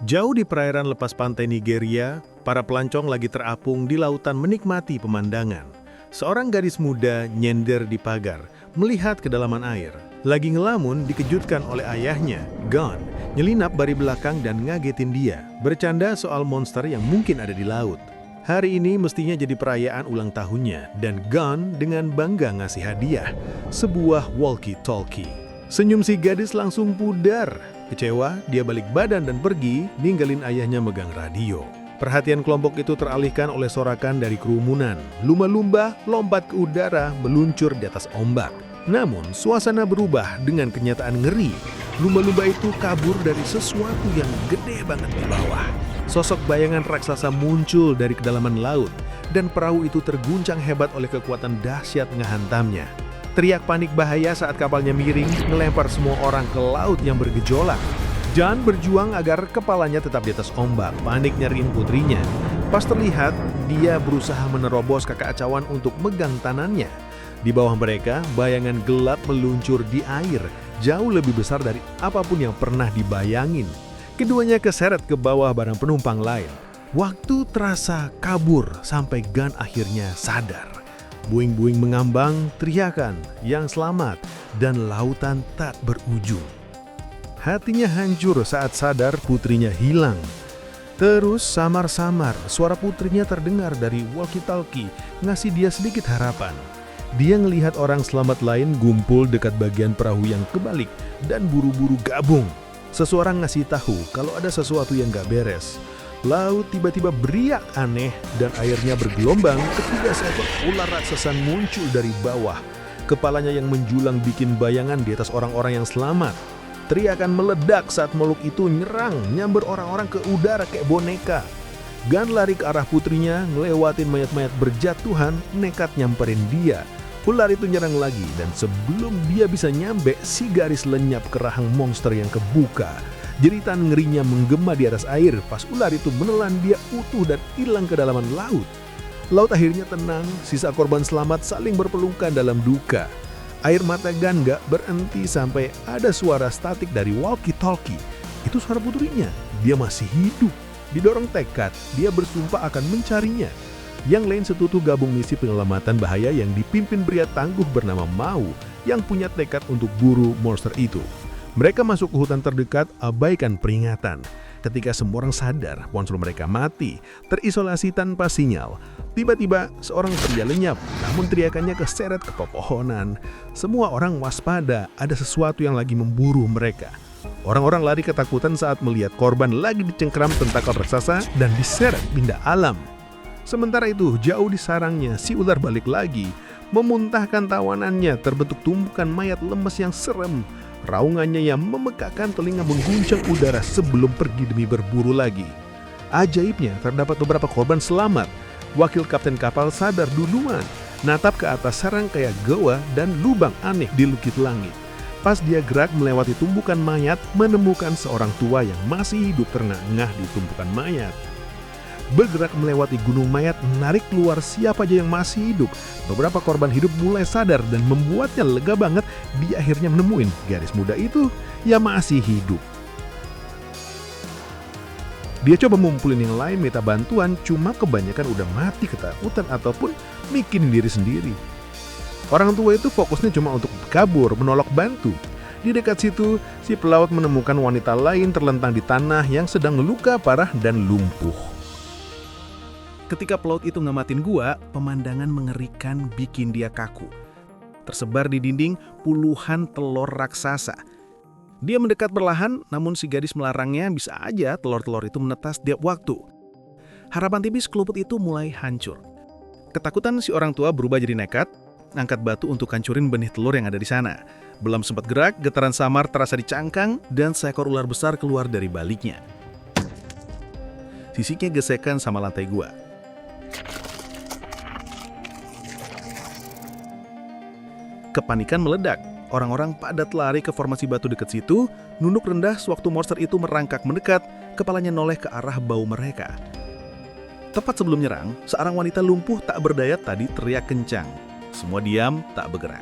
Jauh di perairan lepas pantai Nigeria, para pelancong lagi terapung di lautan menikmati pemandangan. Seorang gadis muda nyender di pagar, melihat kedalaman air. Lagi ngelamun dikejutkan oleh ayahnya, Gon, nyelinap dari belakang dan ngagetin dia, bercanda soal monster yang mungkin ada di laut. Hari ini mestinya jadi perayaan ulang tahunnya, dan Gon dengan bangga ngasih hadiah, sebuah walkie-talkie. Senyum si gadis langsung pudar. Kecewa, dia balik badan dan pergi, ninggalin ayahnya megang radio. Perhatian kelompok itu teralihkan oleh sorakan dari kerumunan. Lumba-lumba lompat ke udara, meluncur di atas ombak. Namun, suasana berubah dengan kenyataan ngeri. Lumba-lumba itu kabur dari sesuatu yang gede banget di bawah. Sosok bayangan raksasa muncul dari kedalaman laut, dan perahu itu terguncang hebat oleh kekuatan dahsyat ngehantamnya. Teriak panik bahaya saat kapalnya miring, ngelempar semua orang ke laut yang bergejolak. Jon berjuang agar kepalanya tetap di atas ombak, panik nyariin putrinya. Pas terlihat, dia berusaha menerobos kekacauan untuk megang tanannya. Di bawah mereka, bayangan gelap meluncur di air, jauh lebih besar dari apapun yang pernah dibayangin. Keduanya keseret ke bawah barang penumpang lain. Waktu terasa kabur sampai Gon akhirnya sadar. Buing-buing mengambang, teriakan yang selamat, dan lautan tak berujung. Hatinya hancur saat sadar putrinya hilang. Terus samar-samar suara putrinya terdengar dari walkie-talkie, ngasih dia sedikit harapan. Dia ngelihat orang selamat lain gumpul dekat bagian perahu yang kebalik dan buru-buru gabung. Seseorang ngasih tahu kalau ada sesuatu yang gak beres. Laut tiba-tiba beriak aneh dan airnya bergelombang ketika seekor ular raksasa muncul dari bawah. Kepalanya yang menjulang bikin bayangan di atas orang-orang yang selamat. Teriakan meledak saat makhluk itu nyerang, nyamber orang-orang ke udara kayak boneka. Gon lari ke arah putrinya, ngelewatin mayat-mayat berjatuhan, nekat nyamperin dia. Ular itu nyerang lagi dan sebelum dia bisa nyampe, si garis lenyap ke rahang monster yang kebuka. Jeritan ngerinya menggema di atas air pas ular itu menelan dia utuh dan hilang ke dalaman laut. Laut akhirnya tenang, sisa korban selamat saling berpelukan dalam duka. Air mata Gon gak berhenti sampai ada suara statik dari walkie-talkie. Itu suara putrinya, dia masih hidup. Didorong tekad, dia bersumpah akan mencarinya. Yang lain setutu gabung misi penyelamatan bahaya yang dipimpin pria tangguh bernama Mau yang punya tekad untuk buru monster itu. Mereka masuk ke hutan terdekat, abaikan peringatan. Ketika semua orang sadar ponsel mereka mati, terisolasi tanpa sinyal. Tiba-tiba seorang pria lenyap, namun teriakannya keseret ke pepohonan. Semua orang waspada, ada sesuatu yang lagi memburu mereka. Orang-orang lari ketakutan saat melihat korban lagi dicengkram tentakel raksasa dan diseret pindah alam. Sementara itu, jauh di sarangnya, si ular balik lagi, memuntahkan tawanannya, terbentuk tumpukan mayat lemes yang serem. Raungannya yang memekakkan telinga mengguncang udara sebelum pergi demi berburu lagi. Ajaibnya, terdapat beberapa korban selamat. Wakil kapten kapal sadar duluan, natap ke atas serangkaian goa dan lubang aneh di lukit langit. Pas dia gerak melewati tumpukan mayat, menemukan seorang tua yang masih hidup terengah-engah di tumpukan mayat. Bergerak melewati gunung mayat, menarik keluar siapa aja yang masih hidup. Beberapa korban hidup mulai sadar dan membuatnya lega banget. Dia akhirnya menemuin gadis muda itu yang masih hidup. Dia coba ngumpulin yang lain minta bantuan, cuma kebanyakan udah mati ketakutan ataupun mikirin diri sendiri. Orang tua itu fokusnya cuma untuk kabur, menolak bantu. Di dekat situ, si pelaut menemukan wanita lain terlentang di tanah yang sedang luka parah dan lumpuh. Ketika pelaut itu ngamatin gua, pemandangan mengerikan bikin dia kaku. Tersebar di dinding puluhan telur raksasa. Dia mendekat perlahan, namun si gadis melarangnya, bisa aja telur-telur itu menetas tiap waktu. Harapan tipis keluput itu mulai hancur. Ketakutan si orang tua berubah jadi nekat, angkat batu untuk hancurin benih telur yang ada di sana. Belum sempat gerak, getaran samar terasa di cangkang dan seekor ular besar keluar dari baliknya. Sisiknya gesekan sama lantai gua. Kepanikan meledak. Orang-orang padat lari ke formasi batu dekat situ, nunduk rendah sewaktu monster itu merangkak mendekat, kepalanya noleh ke arah bau mereka. Tepat sebelum nyerang, seorang wanita lumpuh tak berdaya tadi teriak kencang. Semua diam, tak bergerak.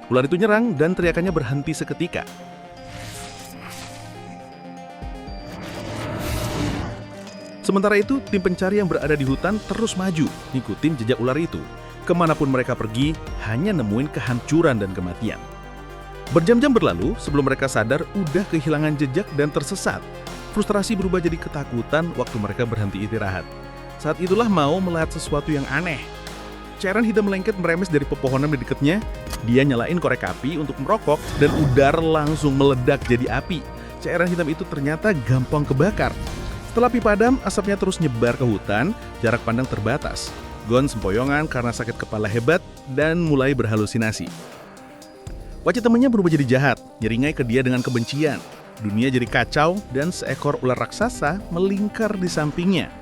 Ular itu nyerang dan teriakannya berhenti seketika. Sementara itu, tim pencari yang berada di hutan terus maju, ngikutin jejak ular itu. Kemanapun mereka pergi, hanya nemuin kehancuran dan kematian. Berjam-jam berlalu, sebelum mereka sadar udah kehilangan jejak dan tersesat. Frustrasi berubah jadi ketakutan waktu mereka berhenti istirahat. Saat itulah Mao melihat sesuatu yang aneh. Cairan hitam melengket meremes dari pepohonan di dekatnya. Dia nyalain korek api untuk merokok dan udara langsung meledak jadi api. Cairan hitam itu ternyata gampang kebakar. Setelah api padam, asapnya terus nyebar ke hutan, jarak pandang terbatas. Gon sempoyongan karena sakit kepala hebat dan mulai berhalusinasi. Wajah temannya berubah jadi jahat, nyeringai ke dia dengan kebencian. Dunia jadi kacau dan seekor ular raksasa melingkar di sampingnya.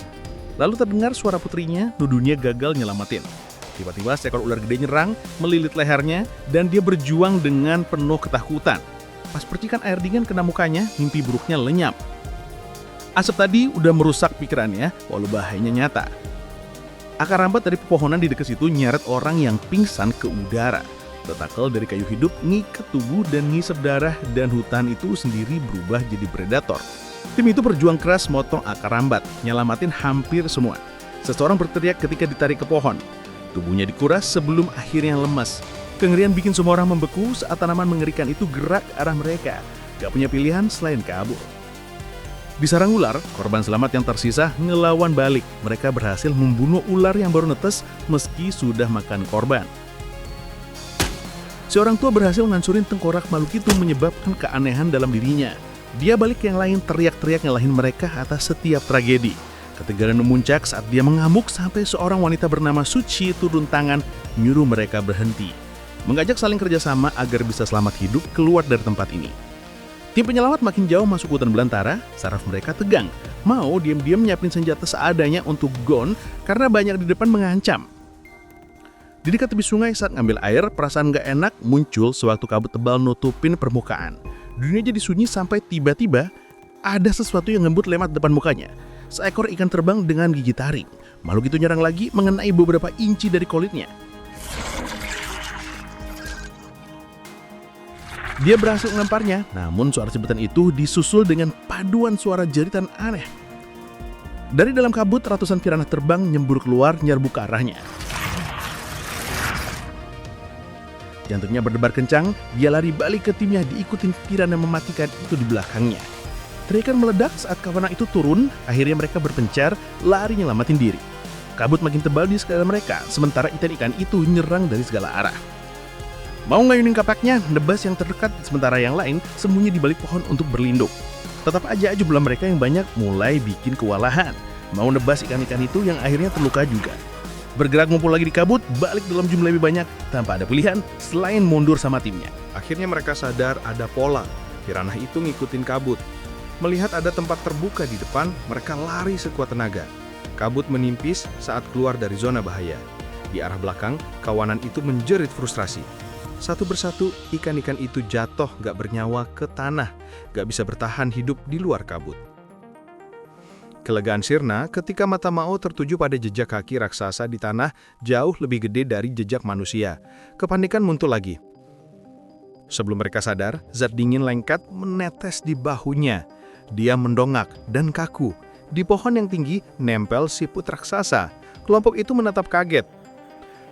Lalu terdengar suara putrinya, nuduhnya gagal nyelamatin. Tiba-tiba seekor ular gede nyerang, melilit lehernya, dan dia berjuang dengan penuh ketakutan. Pas percikan air dingin kena mukanya, mimpi buruknya lenyap. Asap tadi udah merusak pikirannya, walau bahayanya nyata. Akar rambat dari pepohonan di dekat situ nyeret orang yang pingsan ke udara. Tentakel dari kayu hidup ngikat tubuh dan ngisep darah, dan hutan itu sendiri berubah jadi predator. Tim itu berjuang keras motong akar rambat, nyelamatin hampir semua. Seseorang berteriak ketika ditarik ke pohon. Tubuhnya dikuras sebelum akhirnya lemas. Kengerian bikin semua orang membeku saat tanaman mengerikan itu gerak ke arah mereka. Gak punya pilihan selain kabur. Di sarang ular, korban selamat yang tersisa ngelawan balik. Mereka berhasil membunuh ular yang baru netes meski sudah makan korban. Seorang tua berhasil ngancurin tengkorak makhluk itu menyebabkan keanehan dalam dirinya. Dia balik ke yang lain teriak-teriak ngalahin mereka atas setiap tragedi. Ketegangan memuncak saat dia mengamuk sampai seorang wanita bernama Suci turun tangan nyuruh mereka berhenti. Mengajak saling kerjasama agar bisa selamat hidup keluar dari tempat ini. Tim penyelamat makin jauh masuk hutan belantara, saraf mereka tegang. Mau diam-diam nyiapin senjata seadanya untuk Gon karena banyak di depan mengancam. Di dekat tepi sungai saat ngambil air, perasaan gak enak muncul sewaktu kabut tebal nutupin permukaan. Dunia jadi sunyi sampai tiba-tiba ada sesuatu yang ngembut lewat depan mukanya. Seekor ikan terbang dengan gigi taring. Makhluk itu nyerang lagi mengenai beberapa inci dari kulitnya. Dia berhasil melemparnya, namun suara sebutan itu disusul dengan paduan suara jeritan aneh. Dari dalam kabut, ratusan piranha terbang nyembur keluar nyerbu ke arahnya. Jantungnya berdebar kencang, dia lari balik ke timnya diikutin piranha mematikan itu di belakangnya. Teriakan meledak saat kawanan itu turun, akhirnya mereka berpencar, lari nyelamatin diri. Kabut makin tebal di sekitar mereka, sementara ikan-ikan itu nyerang dari segala arah. Mau ngayunin kapaknya, nebas yang terdekat, sementara yang lain sembunyi di balik pohon untuk berlindung. Tetap aja jumlah mereka yang banyak mulai bikin kewalahan. Mau nebas ikan-ikan itu yang akhirnya terluka juga. Bergerak ngumpul lagi di kabut, balik dalam jumlah lebih banyak, tanpa ada pilihan selain mundur sama timnya. Akhirnya mereka sadar ada pola, piranha itu ngikutin kabut. Melihat ada tempat terbuka di depan, mereka lari sekuat tenaga. Kabut menimpis saat keluar dari zona bahaya. Di arah belakang, kawanan itu menjerit frustrasi. Satu persatu, ikan-ikan itu jatuh gak bernyawa ke tanah, gak bisa bertahan hidup di luar kabut. Kelegaan sirna ketika mata Mao tertuju pada jejak kaki raksasa di tanah jauh lebih gede dari jejak manusia. Kepanikan muncul lagi. Sebelum mereka sadar, zat dingin lengket menetes di bahunya. Dia mendongak dan kaku. Di pohon yang tinggi nempel siput raksasa. Kelompok itu menatap kaget.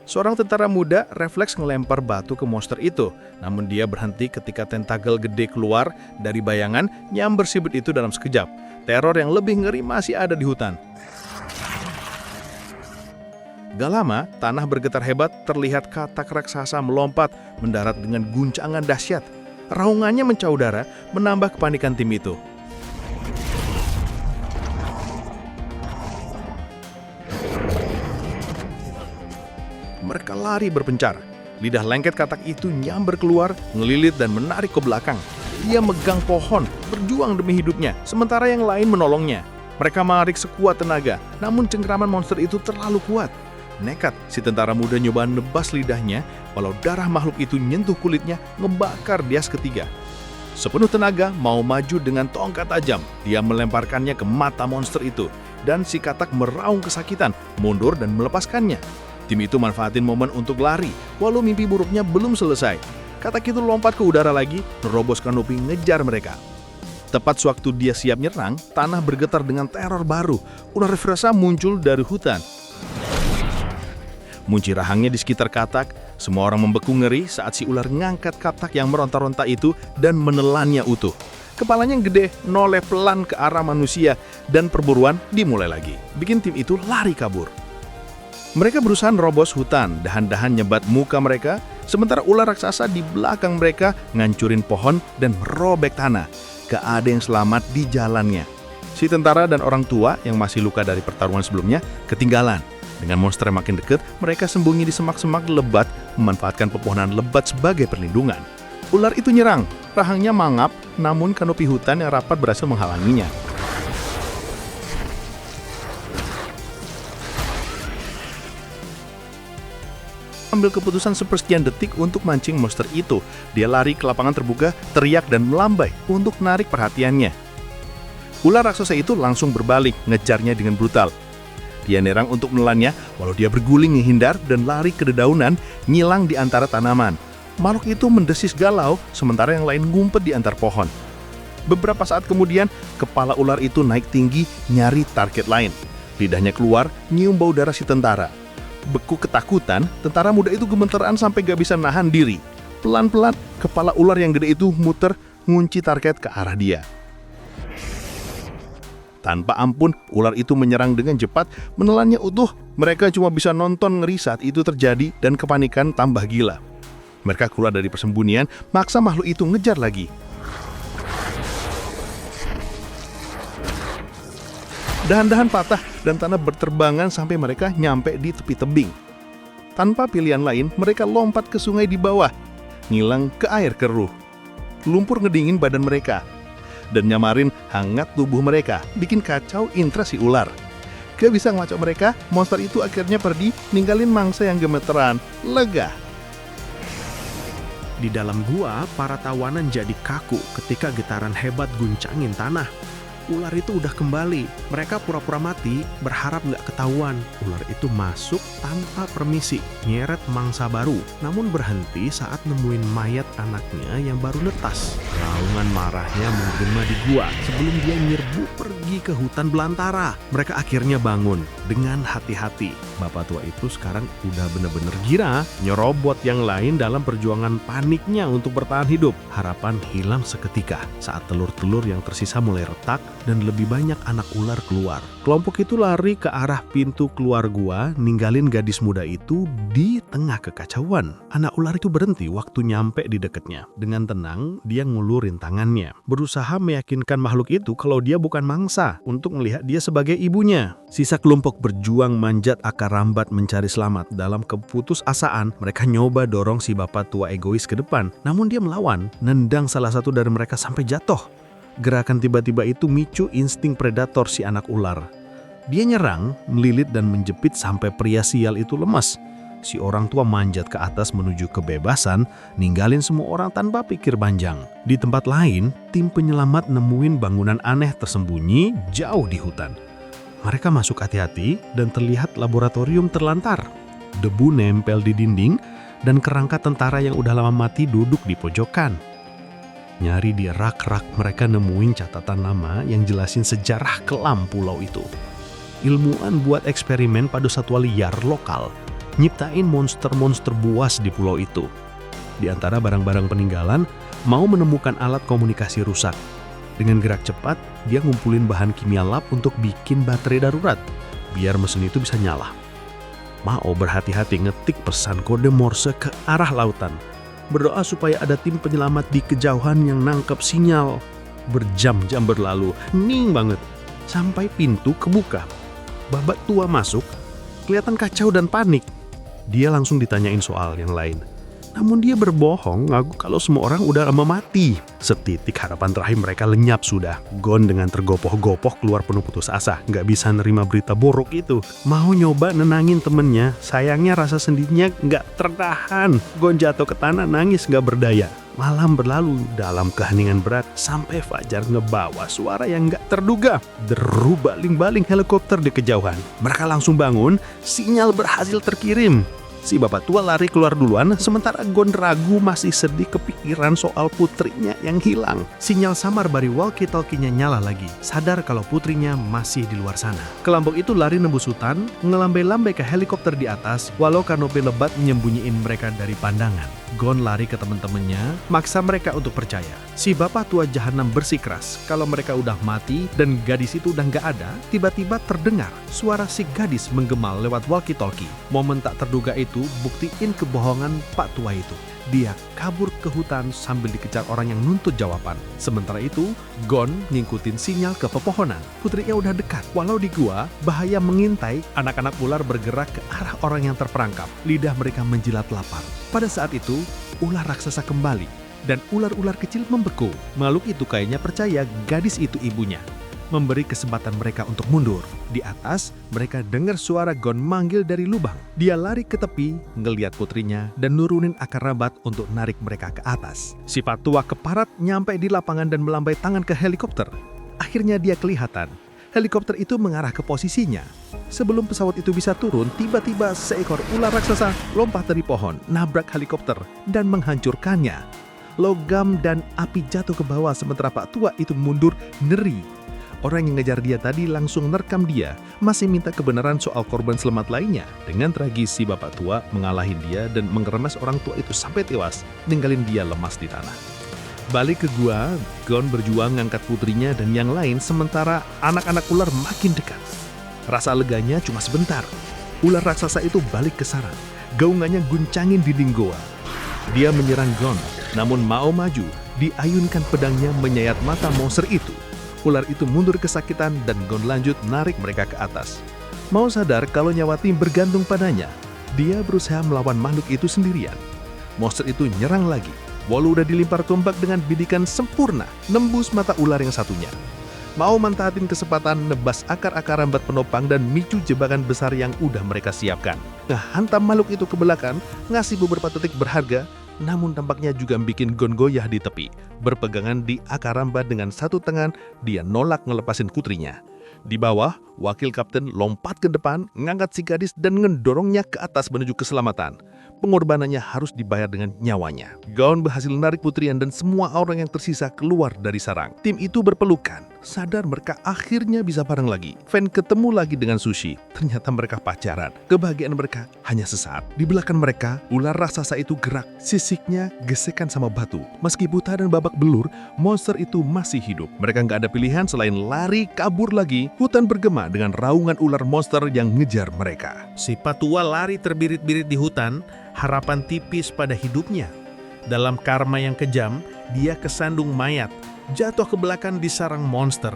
Seorang tentara muda refleks ngelempar batu ke monster itu. Namun dia berhenti ketika tentakel gede keluar dari bayangan nyamber siput itu dalam sekejap. Teror yang lebih ngeri masih ada di hutan. Gak lama, tanah bergetar hebat, terlihat katak raksasa melompat, mendarat dengan guncangan dahsyat. Raungannya mencau udara, menambah kepanikan tim itu. Mereka lari berpencar. Lidah lengket katak itu nyamber keluar, ngelilit dan menarik ke belakang. Dia megang pohon, berjuang demi hidupnya, sementara yang lain menolongnya. Mereka menarik sekuat tenaga, namun cengkraman monster itu terlalu kuat. Nekat, si tentara muda nyoba nebas lidahnya, walau darah makhluk itu nyentuh kulitnya, ngebakar Dias ketiga. Sepenuh tenaga, mau maju dengan tongkat tajam. Dia melemparkannya ke mata monster itu, dan si katak meraung kesakitan, mundur dan melepaskannya. Tim itu manfaatin momen untuk lari, walau mimpi buruknya belum selesai. Katak itu lompat ke udara lagi, nerobos kanopi ngejar mereka. Tepat sewaktu dia siap nyerang, tanah bergetar dengan teror baru. Ular raksasa muncul dari hutan. Munci rahangnya di sekitar katak, semua orang membeku ngeri saat si ular ngangkat katak yang meronta-ronta itu dan menelannya utuh. Kepalanya yang gede noleh pelan ke arah manusia dan perburuan dimulai lagi. Bikin tim itu lari kabur. Mereka berusaha nerobos hutan, dahan-dahan nyebat muka mereka, sementara ular raksasa di belakang mereka ngancurin pohon dan merobek tanah. Gak ada yang selamat di jalannya. Si tentara dan orang tua yang masih luka dari pertarungan sebelumnya ketinggalan. Dengan monster yang makin dekat, mereka sembunyi di semak-semak lebat, memanfaatkan pepohonan lebat sebagai perlindungan. Ular itu nyerang, rahangnya mangap, namun kanopi hutan yang rapat berhasil menghalanginya. Ambil keputusan sepersekian detik untuk mancing monster itu. Dia lari ke lapangan terbuka, teriak dan melambai untuk menarik perhatiannya. Ular raksasa itu langsung berbalik, ngejarnya dengan brutal. Dia nerang untuk menelannya, walau dia berguling menghindar dan lari ke dedaunan, ngilang di antara tanaman. Makhluk itu mendesis galau, sementara yang lain ngumpet di antar pohon. Beberapa saat kemudian, kepala ular itu naik tinggi, nyari target lain. Lidahnya keluar, nyium bau darah si tentara. Beku ketakutan, tentara muda itu gemeteran sampai gak bisa nahan diri. Pelan-pelan, kepala ular yang gede itu muter, ngunci target ke arah dia. Tanpa ampun, ular itu menyerang dengan cepat, menelannya utuh. Mereka cuma bisa nonton ngeri saat itu terjadi dan kepanikan tambah gila. Mereka keluar dari persembunyian, maksa makhluk itu ngejar lagi. Dahan-dahan patah dan tanah berterbangan sampai mereka nyampe di tepi tebing. Tanpa pilihan lain, mereka lompat ke sungai di bawah, ngilang ke air keruh. Lumpur ngedingin badan mereka dan nyamarin hangat tubuh mereka, bikin kacau indera si ular. Gak bisa ngacau mereka, monster itu akhirnya pergi, ninggalin mangsa yang gemeteran, lega. Di dalam gua, para tawanan jadi kaku ketika getaran hebat guncangin tanah. Ular itu udah kembali. Mereka pura-pura mati, berharap nggak ketahuan. Ular itu masuk tanpa permisi, nyeret mangsa baru, namun berhenti saat nemuin mayat anaknya yang baru netas. Raungan marahnya menggema di gua sebelum dia nyerbu pergi ke hutan belantara. Mereka akhirnya bangun dengan hati-hati. Bapak tua itu sekarang udah bener-bener gila, nyerobot yang lain dalam perjuangan paniknya untuk bertahan hidup. Harapan hilang seketika saat telur-telur yang tersisa mulai retak dan lebih banyak anak ular keluar. Kelompok itu lari ke arah pintu keluar gua, ninggalin gadis muda itu di tengah kekacauan. Anak ular itu berhenti waktu nyampe di dekatnya. Dengan tenang, dia ngulurin tangannya, berusaha meyakinkan makhluk itu kalau dia bukan mangsa untuk melihat dia sebagai ibunya. Sisa kelompok berjuang manjat akar rambat mencari selamat. Dalam keputusasaan, mereka nyoba dorong si bapak tua egois ke depan, namun dia melawan, nendang salah satu dari mereka sampai jatuh. Gerakan tiba-tiba itu micu insting predator si anak ular. Dia nyerang, melilit dan menjepit sampai pria sial itu lemas. Si orang tua manjat ke atas menuju kebebasan, ninggalin semua orang tanpa pikir panjang. Di tempat lain, tim penyelamat nemuin bangunan aneh tersembunyi jauh di hutan. Mereka masuk hati-hati dan terlihat laboratorium terlantar. Debu nempel di dinding dan kerangka tentara yang udah lama mati duduk di pojokan. Nyari di rak-rak, mereka nemuin catatan nama yang jelasin sejarah kelam pulau itu. Ilmuwan buat eksperimen pada satwa liar lokal, nyiptain monster-monster buas di pulau itu. Di antara barang-barang peninggalan, mau menemukan alat komunikasi rusak. Dengan gerak cepat, dia ngumpulin bahan kimia lab untuk bikin baterai darurat, biar mesin itu bisa nyala. Mao berhati-hati ngetik pesan kode Morse ke arah lautan. Berdoa supaya ada tim penyelamat di kejauhan yang nangkep sinyal. Berjam-jam berlalu, hening banget, sampai pintu kebuka. Babat tua masuk, kelihatan kacau dan panik. Dia langsung ditanyain soal yang lain. Namun dia berbohong, ngaku kalau semua orang udah lama mati. Setitik harapan terakhir mereka lenyap sudah. Gon dengan tergopoh-gopoh keluar penuh putus asa, nggak bisa nerima berita buruk itu. Mau nyoba nenangin temennya, sayangnya rasa sendirinya nggak tertahan. Gon jatuh ke tanah, nangis nggak berdaya. Malam berlalu dalam keheningan berat sampai Fajar ngebawa suara yang nggak terduga. Deru baling-baling helikopter di kejauhan. Mereka langsung bangun, sinyal berhasil terkirim. Si bapak tua lari keluar duluan, sementara Gon ragu masih sedih kepikiran soal putrinya yang hilang. Sinyal samar dari walkie-talkie-nya nyala lagi, sadar kalau putrinya masih di luar sana. Kelompok itu lari nembus hutan, ngelambai-lambai ke helikopter di atas, walau kanopi lebat menyembunyiin mereka dari pandangan. Gon lari ke temen-temennya, maksa mereka untuk percaya. Si bapak tua jahanam bersikeras kalau mereka udah mati dan gadis itu udah nggak ada. Tiba-tiba terdengar suara si gadis menggemal lewat walkie-talkie. Momen tak terduga itu buktiin kebohongan Pak Tua itu. Dia kabur ke hutan sambil dikejar orang yang nuntut jawaban. Sementara itu, Gon ngikutin sinyal ke pepohonan. Putrinya udah dekat. Walau di gua, bahaya mengintai, anak-anak ular bergerak ke arah orang yang terperangkap. Lidah mereka menjilat lapar. Pada saat itu, ular raksasa kembali dan ular-ular kecil membeku. Makhluk itu kayaknya percaya gadis itu ibunya. Memberi kesempatan mereka untuk mundur. Di atas, mereka dengar suara Gon manggil dari lubang. Dia lari ke tepi, ngeliat putrinya, dan nurunin akar rambat untuk narik mereka ke atas. Si Pak Tua keparat nyampe di lapangan dan melambai tangan ke helikopter. Akhirnya dia kelihatan. Helikopter itu mengarah ke posisinya. Sebelum pesawat itu bisa turun, tiba-tiba seekor ular raksasa lompat dari pohon, nabrak helikopter, dan menghancurkannya. Logam dan api jatuh ke bawah sementara Pak Tua itu mundur ngeri. Orang yang ngejar dia tadi langsung nerekam dia, masih minta kebenaran soal korban selamat lainnya. Dengan tragis si bapak tua mengalahin dia dan mengeremes orang tua itu sampai tewas, ninggalin dia lemas di tanah. Balik ke gua, Gon berjuang ngangkat putrinya dan yang lain sementara anak-anak ular makin dekat. Rasa leganya cuma sebentar. Ular raksasa itu balik ke sarang. Gaungannya guncangin dinding goa. Dia menyerang Gon, namun mau maju, diayunkan pedangnya menyayat mata monster itu. Ular itu mundur kesakitan dan Gon lanjut narik mereka ke atas. Mau sadar kalau nyawa tim bergantung padanya, dia berusaha melawan makhluk itu sendirian. Monster itu nyerang lagi, walau udah dilimpar tombak dengan bidikan sempurna, nembus mata ular yang satunya. Mau manfaatin kesempatan nebas akar-akar rambat penopang dan micu jebakan besar yang udah mereka siapkan. Hantam makhluk itu ke belakang, ngasih beberapa detik berharga, namun tampaknya juga bikin Gon goyah di tepi. Berpegangan di akar rambat dengan satu tangan, dia nolak ngelepasin putrinya. Di bawah, wakil kapten lompat ke depan, ngangkat si gadis dan ngedorongnya ke atas menuju keselamatan. Pengorbanannya harus dibayar dengan nyawanya. Gon berhasil menarik putrian dan semua orang yang tersisa keluar dari sarang. Tim itu berpelukan, sadar mereka akhirnya bisa bareng lagi. Fan ketemu lagi dengan Sushi. Ternyata mereka pacaran. Kebahagiaan mereka hanya sesaat. Di belakang mereka, ular raksasa itu gerak. Sisiknya gesekan sama batu. Meski buta dan babak belur, monster itu masih hidup. Mereka nggak ada pilihan selain lari kabur lagi. Hutan bergema dengan raungan ular monster yang ngejar mereka. Si Pak Tua lari terbirit-birit di hutan, harapan tipis pada hidupnya. Dalam karma yang kejam, dia kesandung mayat, jatuh ke belakang di sarang monster.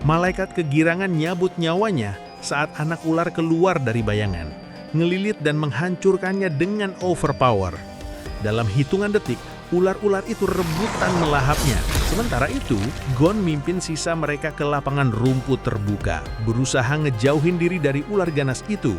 Malaikat kegirangan nyabut nyawanya saat anak ular keluar dari bayangan, ngelilit dan menghancurkannya dengan overpower. Dalam hitungan detik, ular-ular itu rebutan melahapnya. Sementara itu, Gon mimpin sisa mereka ke lapangan rumput terbuka, berusaha ngejauhin diri dari ular ganas itu.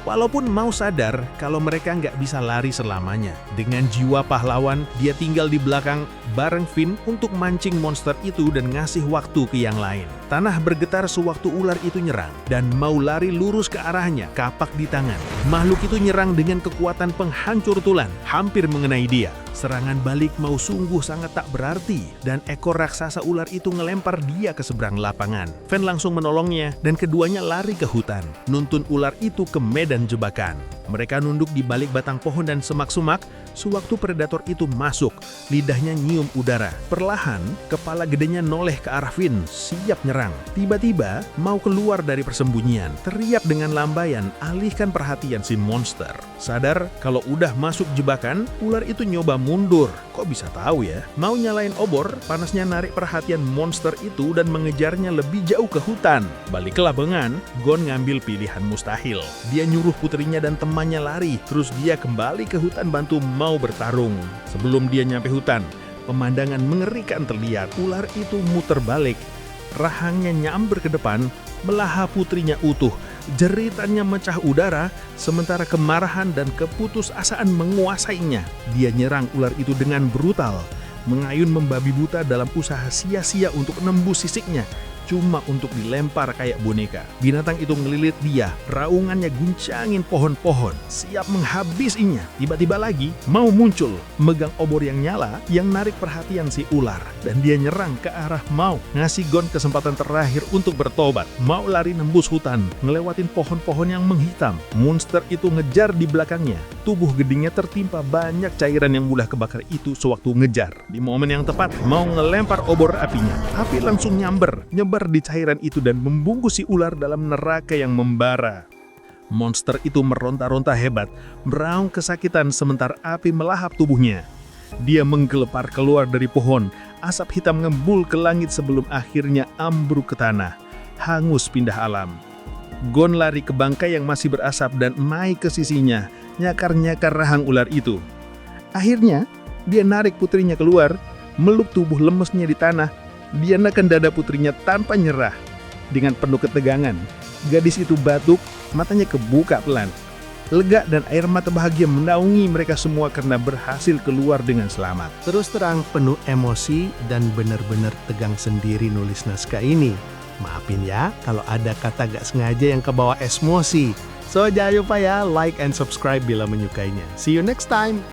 Walaupun mau sadar kalau mereka nggak bisa lari selamanya. Dengan jiwa pahlawan, dia tinggal di belakang bareng Finn untuk mancing monster itu dan ngasih waktu ke yang lain. Tanah bergetar sewaktu ular itu nyerang, dan mau lari lurus ke arahnya, kapak di tangan. Makhluk itu nyerang dengan kekuatan penghancur tulang, hampir mengenai dia. Serangan balik mau sungguh sangat tak berarti, dan ekor raksasa ular itu ngelempar dia ke seberang lapangan. Finn langsung menolongnya, dan keduanya lari ke hutan, nuntun ular itu ke medan jebakan. Mereka nunduk di balik batang pohon dan semak-semak, sewaktu predator itu masuk, lidahnya nyium udara. Perlahan, kepala gedenya noleh ke arah Finn, siap nyerang. Tiba-tiba, mau keluar dari persembunyian, teriak dengan lambaian, alihkan perhatian si monster. Sadar kalau udah masuk jebakan, ular itu nyoba mundur. Kok bisa tahu ya? Mau nyalain obor, panasnya narik perhatian monster itu dan mengejarnya lebih jauh ke hutan. Balik ke lapangan, Gon ngambil pilihan mustahil. Dia nyuruh putrinya dan temannya lari, terus dia kembali ke hutan bantu mau bertarung. Sebelum dia nyampe hutan, pemandangan mengerikan terlihat. Ular itu muter balik, rahangnya nyamber ke depan, melahap putrinya utuh. Jeritannya mecah udara, sementara kemarahan dan keputusasaan menguasainya. Dia nyerang ular itu dengan brutal, mengayun membabi buta dalam usaha sia-sia untuk nembus sisiknya. cuma untuk dilempar kayak boneka. Binatang itu ngelilit dia, raungannya guncangin pohon-pohon, siap menghabisinya. Tiba-tiba lagi mau muncul, megang obor yang nyala yang narik perhatian si ular. Dan dia nyerang ke arah Mau, ngasih Gon kesempatan terakhir untuk bertobat. Mau lari nembus hutan, ngelewatin pohon-pohon yang menghitam. Monster itu ngejar di belakangnya. Tubuh gedingnya tertimpa banyak cairan yang mudah kebakar itu sewaktu ngejar. Di momen yang tepat, Mau ngelempar obor apinya. Api langsung nyebar di cairan itu dan membungkus si ular dalam neraka yang membara. Monster itu meronta-ronta hebat, meraung kesakitan sementara api melahap tubuhnya. Dia menggelepar keluar dari pohon, asap hitam ngembul ke langit sebelum akhirnya ambruk ke tanah, hangus pindah alam. Gon lari ke bangkai yang masih berasap dan Mai ke sisinya, nyakar-nyakar rahang ular itu. Akhirnya, dia narik putrinya keluar, meluk tubuh lemesnya di tanah. Dia neken dada putrinya tanpa nyerah. Dengan penuh ketegangan, gadis itu batuk, matanya kebuka pelan. Lega dan air mata bahagia menaungi mereka semua karena berhasil keluar dengan selamat. Terus terang penuh emosi dan benar-benar tegang sendiri nulis naskah ini. Maafin ya kalau ada kata gak sengaja yang kebawa emosi. So jangan lupa ya like and subscribe bila menyukainya. See you next time.